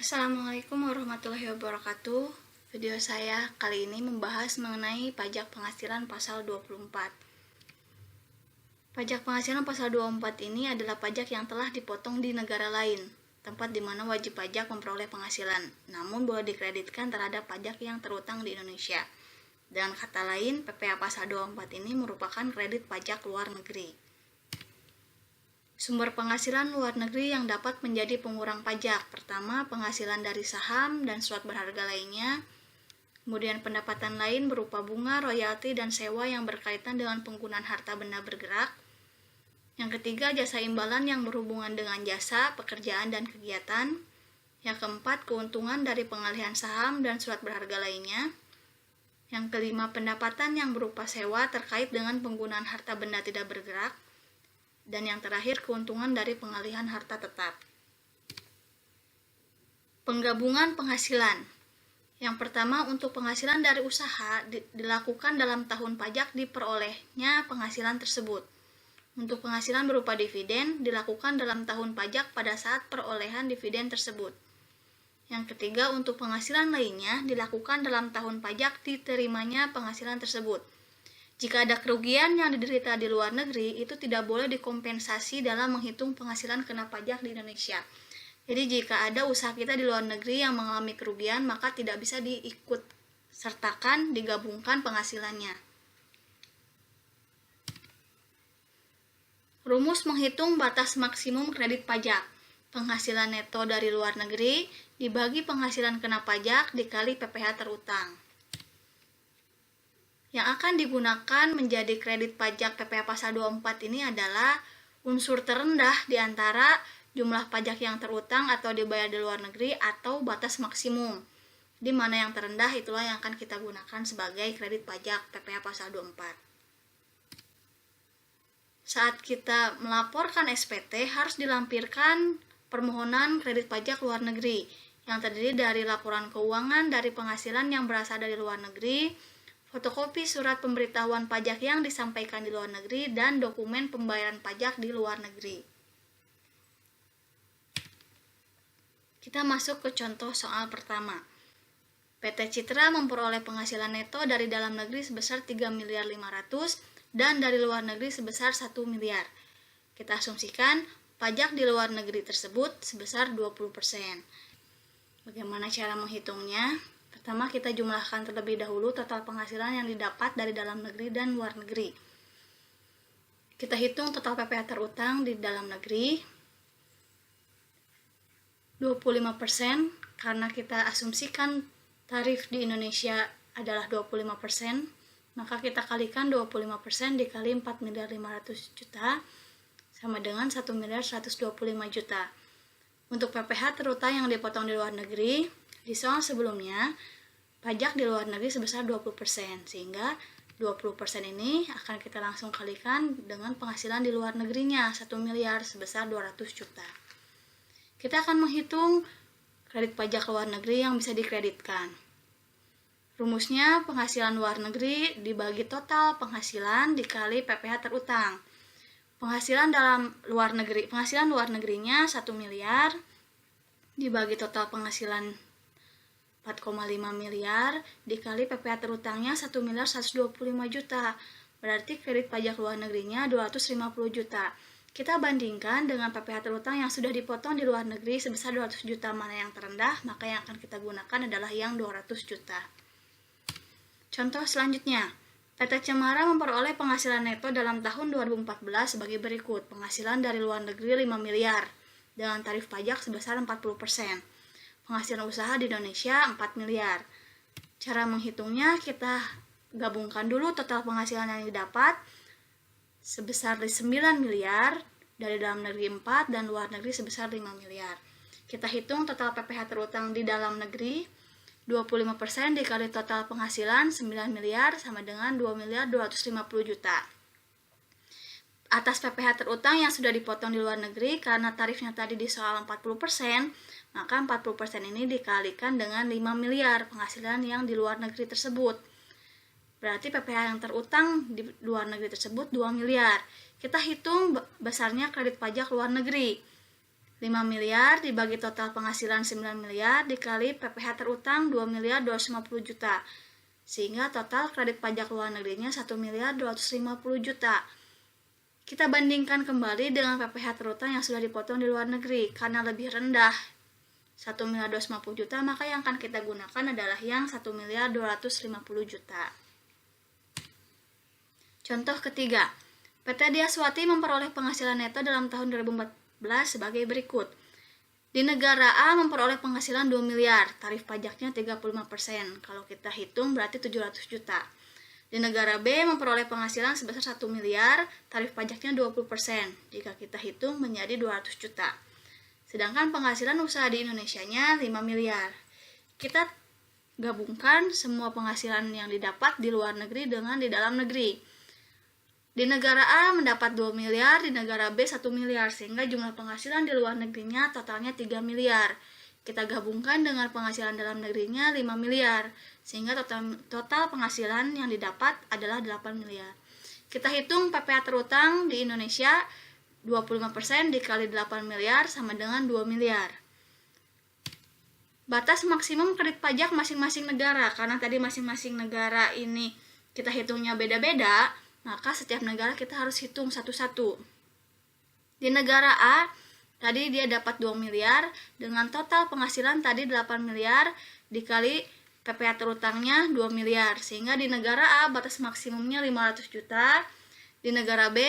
Assalamualaikum warahmatullahi wabarakatuh. Video saya kali ini membahas mengenai pajak penghasilan pasal 24. Pajak penghasilan pasal 24 ini adalah pajak yang telah dipotong di negara lain, tempat di mana wajib pajak memperoleh penghasilan, namun boleh dikreditkan terhadap pajak yang terutang di Indonesia. Dengan kata lain, PPh pasal 24 ini merupakan kredit pajak luar negeri. Sumber penghasilan luar negeri yang dapat menjadi pengurang pajak. Pertama, penghasilan dari saham dan surat berharga lainnya. Kemudian pendapatan lain berupa bunga, royalti, dan sewa yang berkaitan dengan penggunaan harta benda bergerak. Yang ketiga, jasa imbalan yang berhubungan dengan jasa, pekerjaan, dan kegiatan. Yang keempat, keuntungan dari pengalihan saham dan surat berharga lainnya. Yang kelima, pendapatan yang berupa sewa terkait dengan penggunaan harta benda tidak bergerak. Dan yang terakhir, keuntungan dari pengalihan harta tetap. Penggabungan penghasilan. Yang pertama, untuk penghasilan dari usaha dilakukan dalam tahun pajak diperolehnya penghasilan tersebut. Untuk penghasilan berupa dividen dilakukan dalam tahun pajak pada saat perolehan dividen tersebut. Yang ketiga, untuk penghasilan lainnya dilakukan dalam tahun pajak diterimanya penghasilan tersebut. Jika ada kerugian yang diderita di luar negeri, itu tidak boleh dikompensasi dalam menghitung penghasilan kena pajak di Indonesia. Jadi jika ada usaha kita di luar negeri yang mengalami kerugian, maka tidak bisa diikut sertakan, digabungkan penghasilannya. Rumus menghitung batas maksimum kredit pajak. Penghasilan neto dari luar negeri dibagi penghasilan kena pajak dikali PPh terutang. Yang akan digunakan menjadi kredit pajak PPh pasal 24 ini adalah unsur terendah di antara jumlah pajak yang terutang atau dibayar di luar negeri atau batas maksimum. Di mana yang terendah itulah yang akan kita gunakan sebagai kredit pajak PPh pasal 24. Saat kita melaporkan SPT harus dilampirkan permohonan kredit pajak luar negeri yang terdiri dari laporan keuangan dari penghasilan yang berasal dari luar negeri, fotokopi surat pemberitahuan pajak yang disampaikan di luar negeri, dan dokumen pembayaran pajak di luar negeri. Kita masuk ke contoh soal pertama. PT Citra memperoleh penghasilan neto dari dalam negeri sebesar 3.500.000 dan dari luar negeri sebesar 1 miliar. Kita asumsikan pajak di luar negeri tersebut sebesar 20%. Bagaimana cara menghitungnya? Pertama, kita jumlahkan terlebih dahulu total penghasilan yang didapat dari dalam negeri dan luar negeri. Kita hitung total PPh terutang di dalam negeri 25%, karena kita asumsikan tarif di Indonesia adalah 25%, maka kita kalikan 25% dikali 4.500.000.000 sama dengan 1.125.000.000. Untuk PPh terutang yang dipotong di luar negeri, di soal sebelumnya, pajak di luar negeri sebesar 20%, sehingga 20% ini akan kita langsung kalikan dengan penghasilan di luar negerinya, 1 miliar sebesar 200 juta. Kita akan menghitung kredit pajak luar negeri yang bisa dikreditkan. Rumusnya, penghasilan luar negeri dibagi total penghasilan dikali PPh terutang. Penghasilan luar negerinya 1 miliar dibagi total penghasilan 4,5 miliar dikali PPh terutangnya 1.125.000.000. Berarti kredit pajak luar negerinya 250 juta. Kita bandingkan dengan PPh terutang yang sudah dipotong di luar negeri sebesar 200 juta. Mana yang terendah, maka yang akan kita gunakan adalah yang 200 juta. Contoh selanjutnya, PT Cemara memperoleh penghasilan neto dalam tahun 2014 sebagai berikut. Penghasilan dari luar negeri 5 miliar dengan tarif pajak sebesar 40%. Penghasilan usaha di Indonesia 4 miliar. Cara menghitungnya, kita gabungkan dulu total penghasilan yang didapat sebesar 9 miliar, dari dalam negeri 4 dan luar negeri sebesar 5 miliar. Kita hitung total PPh terutang di dalam negeri, 25% dikali total penghasilan 9 miliar sama dengan 2.250.000.000. Atas PPh terutang yang sudah dipotong di luar negeri, karena tarifnya tadi di soal 40%, maka 40% ini dikalikan dengan 5 miliar penghasilan yang di luar negeri tersebut. Berarti PPh yang terutang di luar negeri tersebut 2 miliar. Kita hitung besarnya kredit pajak luar negeri. 5 miliar dibagi total penghasilan 9 miliar dikali PPh terutang 2 miliar 250 juta. Sehingga total kredit pajak luar negerinya 1 miliar 250 juta. Kita bandingkan kembali dengan PPh terutang yang sudah dipotong di luar negeri. Karena lebih rendah 1 miliar 250 juta, maka yang akan kita gunakan adalah yang 1 miliar 250 juta. Contoh ketiga, PT Diaswati memperoleh penghasilan neto dalam tahun 2014 sebagai berikut. Di negara A memperoleh penghasilan 2 miliar, tarif pajaknya 35%. Kalau kita hitung berarti 700 juta. Di negara B memperoleh penghasilan sebesar 1 miliar, tarif pajaknya 20%. Jika kita hitung menjadi 200 juta. Sedangkan penghasilan usaha di Indonesianya 5 miliar. Kita gabungkan semua penghasilan yang didapat di luar negeri dengan di dalam negeri. Di negara A mendapat 2 miliar, di negara B 1 miliar, sehingga jumlah penghasilan di luar negerinya totalnya 3 miliar. Kita gabungkan dengan penghasilan dalam negerinya 5 miliar, sehingga total penghasilan yang didapat adalah 8 miliar. Kita hitung PPh terutang di Indonesia 25% dikali 8 miliar sama dengan 2 miliar. Batas maksimum kredit pajak masing-masing negara, karena tadi masing-masing negara ini kita hitungnya beda-beda, maka setiap negara kita harus hitung satu-satu. Di negara A, tadi dia dapat 2 miliar, dengan total penghasilan tadi 8 miliar, dikali PPh terutangnya 2 miliar. Sehingga di negara A batas maksimumnya 500 juta, di negara B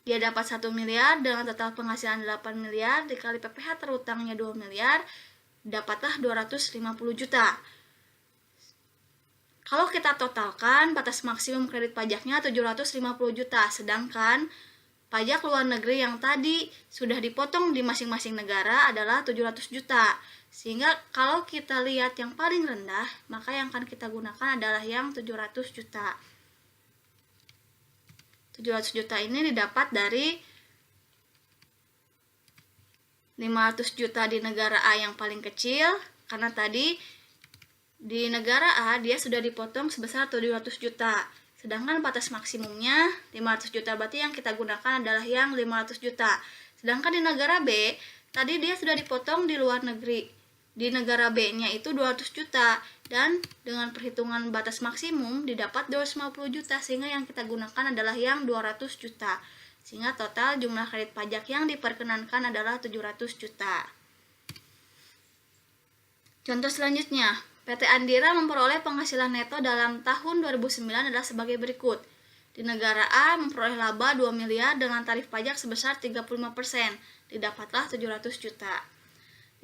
dia dapat 1 miliar, dengan total penghasilan 8 miliar, dikali PPh terutangnya 2 miliar, dapatlah 250 juta. Kalau kita totalkan, batas maksimum kredit pajaknya 750 juta, sedangkan pajak luar negeri yang tadi sudah dipotong di masing-masing negara adalah 700 juta. Sehingga kalau kita lihat yang paling rendah, maka yang akan kita gunakan adalah yang 700 juta. 700 juta ini didapat dari 500 juta di negara A yang paling kecil, karena tadi di negara A dia sudah dipotong sebesar 700 juta. Sedangkan batas maksimumnya 500 juta, berarti yang kita gunakan adalah yang 500 juta. Sedangkan di negara B, tadi dia sudah dipotong di luar negeri. Di negara B-nya itu 200 juta. Dan dengan perhitungan batas maksimum didapat 250 juta. Sehingga yang kita gunakan adalah yang 200 juta. Sehingga total jumlah kredit pajak yang diperkenankan adalah 700 juta. Contoh selanjutnya, PT Andira memperoleh penghasilan neto dalam tahun 2009 adalah sebagai berikut. Di negara A memperoleh laba 2 miliar dengan tarif pajak sebesar 35%, didapatlah 700 juta.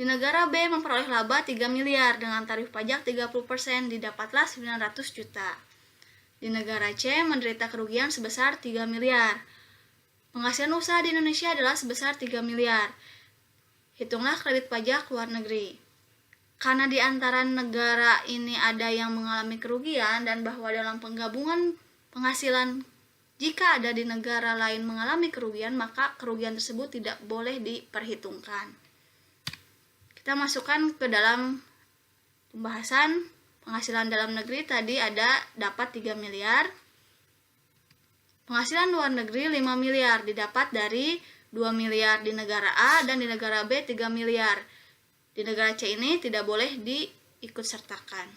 Di negara B memperoleh laba 3 miliar dengan tarif pajak 30%, didapatlah 900 juta. Di negara C menderita kerugian sebesar 3 miliar. Penghasilan usaha di Indonesia adalah sebesar 3 miliar. Hitunglah kredit pajak luar negeri. Karena di antara negara ini ada yang mengalami kerugian dan bahwa dalam penggabungan penghasilan jika ada di negara lain mengalami kerugian, maka kerugian tersebut tidak boleh diperhitungkan. Kita masukkan ke dalam pembahasan penghasilan dalam negeri tadi ada dapat 3 miliar. Penghasilan luar negeri 5 miliar didapat dari 2 miliar di negara A dan di negara B 3 miliar. Di negara C ini tidak boleh diikutsertakan.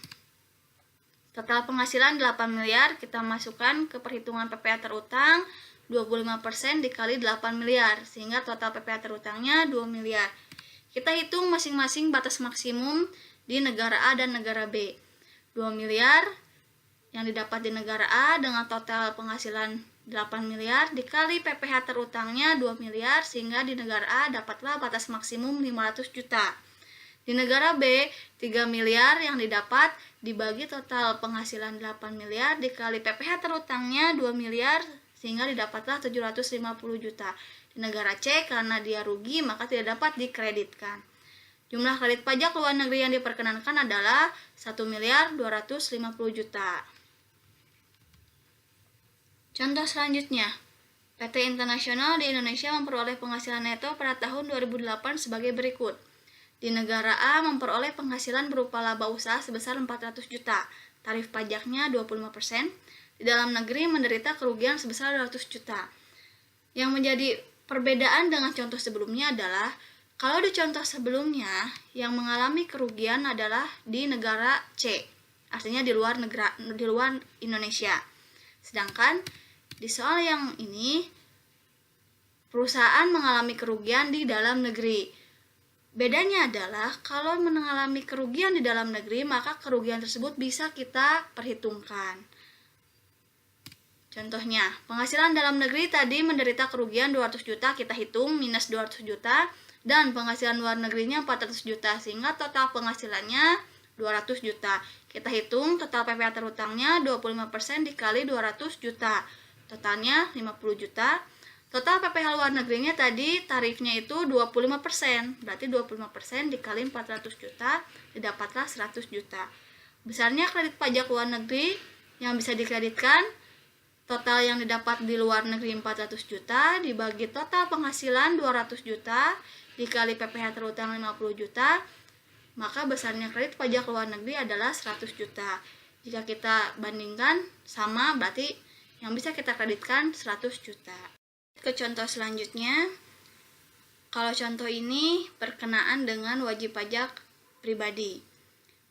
Total penghasilan 8 miliar kita masukkan ke perhitungan PPh terutang 25% dikali 8 miliar sehingga total PPh terutangnya 2 miliar. Kita hitung masing-masing batas maksimum di negara A dan negara B. 2 miliar yang didapat di negara A dengan total penghasilan 8 miliar dikali PPh terutangnya 2 miliar sehingga di negara A dapatlah batas maksimum 500 juta. Di negara B, 3 miliar yang didapat dibagi total penghasilan 8 miliar dikali PPh terutangnya 2 miliar sehingga didapatlah 750 juta. Di negara C, karena dia rugi maka tidak dapat dikreditkan. Jumlah kredit pajak luar negeri yang diperkenankan adalah 1 miliar 250 juta. Contoh selanjutnya, PT Internasional di Indonesia memperoleh penghasilan neto pada tahun 2008 sebagai berikut. Di negara A memperoleh penghasilan berupa laba usaha sebesar 400 juta, tarif pajaknya 25%. Di dalam negeri menderita kerugian sebesar 200 juta. Yang menjadi perbedaan dengan contoh sebelumnya adalah Kalau di contoh sebelumnya, yang mengalami kerugian adalah di negara C, artinya di luar Indonesia. Sedangkan di soal yang ini, perusahaan mengalami kerugian di dalam negeri. Bedanya adalah kalau mengalami kerugian di dalam negeri, maka kerugian tersebut bisa kita perhitungkan. Contohnya, penghasilan dalam negeri tadi menderita kerugian 200 juta, kita hitung minus 200 juta, dan penghasilan luar negerinya 400 juta, sehingga total penghasilannya 200 juta. Kita hitung total PPh terhutangnya 25% dikali 200 juta, totalnya 50 juta. Total PPh luar negerinya tadi tarifnya itu 25%, berarti 25% dikali 400 juta, didapatlah 100 juta. Besarnya kredit pajak luar negeri yang bisa dikreditkan, total yang didapat di luar negeri 400 juta dibagi total penghasilan 200 juta dikali PPh terhutang 50 juta, maka besarnya kredit pajak luar negeri adalah 100 juta. Jika kita bandingkan sama, berarti yang bisa kita kreditkan 100 juta. Ke contoh selanjutnya, kalau contoh ini berkenaan dengan wajib pajak pribadi.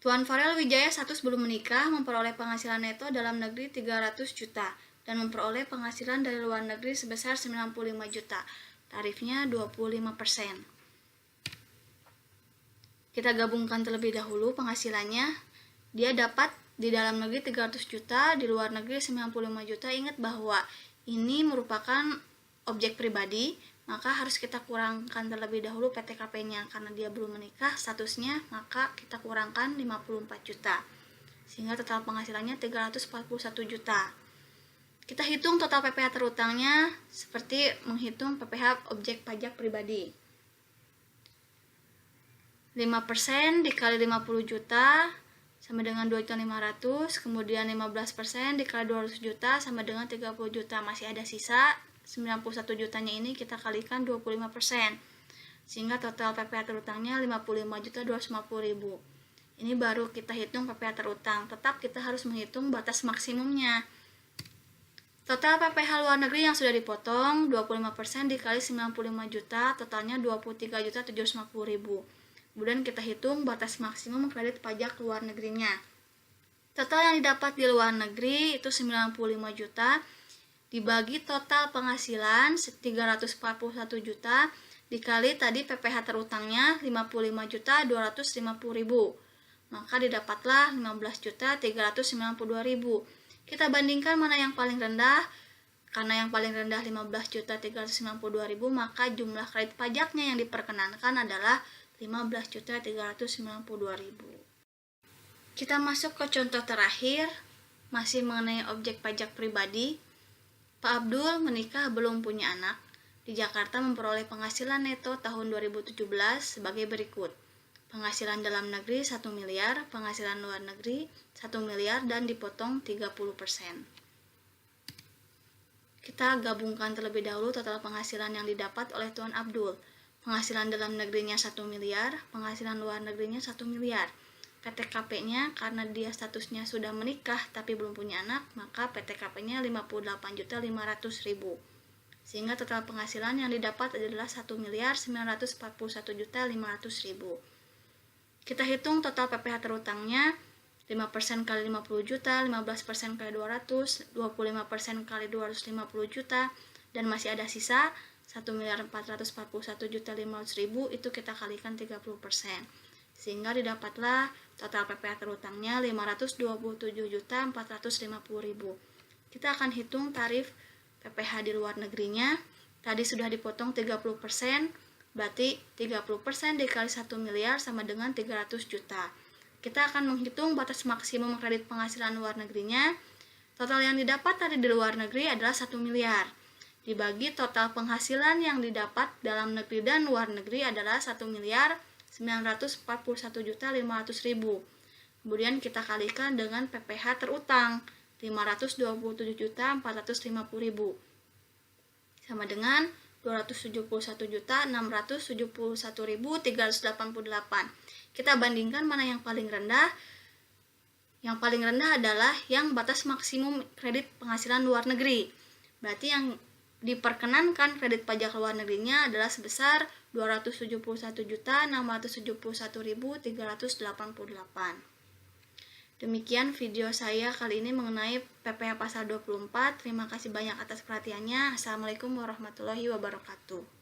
Tuan Farel Wijaya satu sebelum menikah memperoleh penghasilan neto dalam negeri 300 juta dan memperoleh penghasilan dari luar negeri sebesar 95 juta. Tarifnya 25%. Kita gabungkan terlebih dahulu penghasilannya. Dia dapat di dalam negeri 300 juta, di luar negeri 95 juta. Ingat bahwa ini merupakan objek pribadi, maka harus kita kurangkan terlebih dahulu PTKP-nya. Karena dia belum menikah statusnya, maka kita kurangkan 54 juta. Sehingga total penghasilannya 341 juta. Kita hitung total PPh terhutangnya seperti menghitung PPh objek pajak pribadi. 5% dikali 50 juta sama dengan 2.500.000, kemudian 15% dikali 200 juta sama dengan 30 juta. Masih ada sisa 91 jutanya, ini kita kalikan 25%. Sehingga total PPh terhutangnya 55.250.000. Ini baru kita hitung PPh terhutang. Tetap kita harus menghitung batas maksimumnya. Total PPh luar negeri yang sudah dipotong 25% dikali 95 juta, totalnya 23.750.000. Kemudian kita hitung batas maksimum kredit pajak luar negerinya. Total yang didapat di luar negeri itu 95 juta dibagi total penghasilan 341 juta dikali tadi PPh terhutangnya 55.250.000. Maka didapatlah 15.392.000. Kita bandingkan mana yang paling rendah. Karena yang paling rendah 15.392.000, maka jumlah kredit pajaknya yang diperkenankan adalah 15.392.000. Kita masuk ke contoh terakhir, masih mengenai objek pajak pribadi. Pak Abdul menikah belum punya anak. Di Jakarta memperoleh penghasilan neto tahun 2017 sebagai berikut. Penghasilan dalam negeri 1 miliar, penghasilan luar negeri 1 miliar dan dipotong 30%. Kita gabungkan terlebih dahulu total penghasilan yang didapat oleh Tuan Abdul. Penghasilan dalam negerinya 1 miliar, penghasilan luar negerinya 1 miliar. PTKP-nya karena dia statusnya sudah menikah tapi belum punya anak, maka PTKP-nya 58.500.000. Sehingga total penghasilan yang didapat adalah 1.941.500.000. Kita hitung total PPh terhutangnya 5% kali 50 juta, 15% kali 200, 25% kali 250 juta, dan masih ada sisa 1.441.500.000, itu kita kalikan 30%. Sehingga didapatlah total PPh terhutangnya 527.450.000. Kita akan hitung tarif PPh di luar negerinya. Tadi sudah dipotong 30%, berarti 30% dikali 1 miliar sama dengan 300 juta. Kita akan menghitung batas maksimum kredit penghasilan luar negerinya. Total yang didapat tadi di luar negeri adalah 1 miliar. Dibagi total penghasilan yang didapat dalam negeri dan luar negeri adalah 1.941.500.000. Kemudian kita kalikan dengan PPh terutang 527.450.000 sama dengan 271.671.388. Kita bandingkan mana yang paling rendah. Yang paling rendah adalah yang batas maksimum kredit penghasilan luar negeri. Berarti yang diperkenankan kredit pajak luar negerinya adalah sebesar 271.671.388. Demikian video saya kali ini mengenai PPh pasal 24. Terima kasih banyak atas perhatiannya. Assalamualaikum warahmatullahi wabarakatuh.